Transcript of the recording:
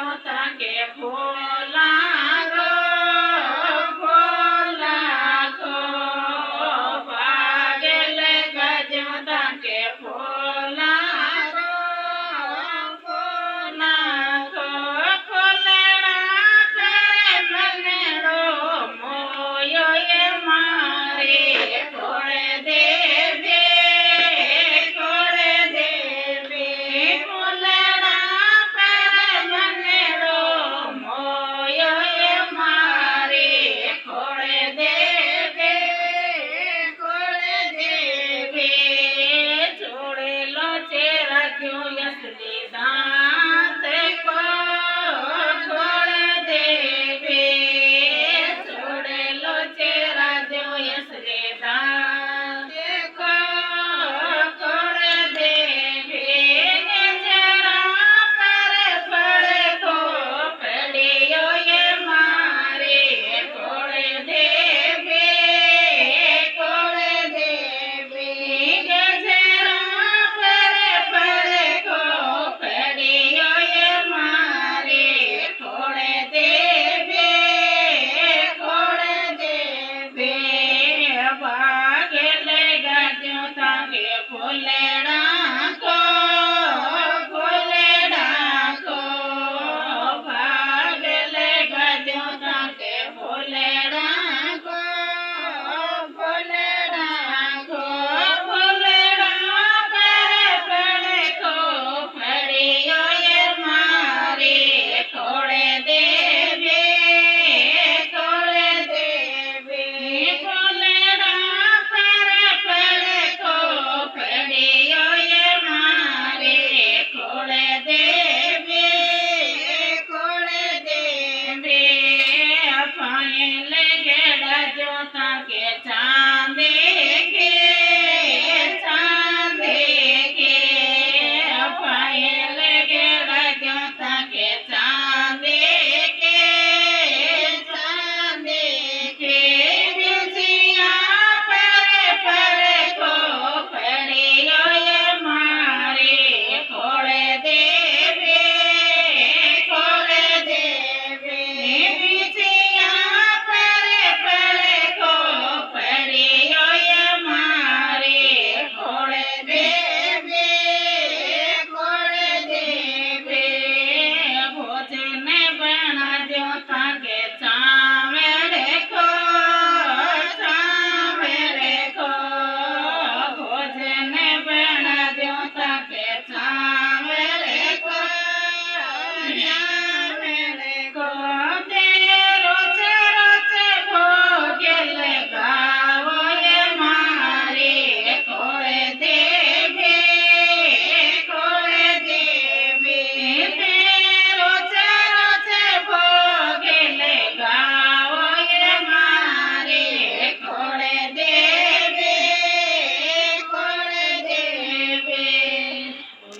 गाजो ताके फूला गो फूला गो भागले गाजो ताके फूला गो फूला गो फूलेड़ा करे बनेड़ो मोयो ये मारे कोड़े देवे फूलेड़ा करे बनेड़ो मोयो ये मारे कोड़े देवे छोड़े लो चेहरा क्यों यसली दांत को छोड़े देवे छोड़े लो चेहरा क्यों यसली दांत को छोड़े देवे चेहरा पर पड़े को पड़ियो ये मारे छोड़े देवे गजरा पर पड़े को पड़ियो ये मारे छोड़े देवे भागले गाजो ताके फूलेड़ा को भागले गाजो ताके फूलेड़ा को फूलेड़ा करे पड़े को पड़ियो ये मारे छोड़े देवे फूलेड़ा करे पड़े को पड़ियो ये मारे छोड़े देवे पायल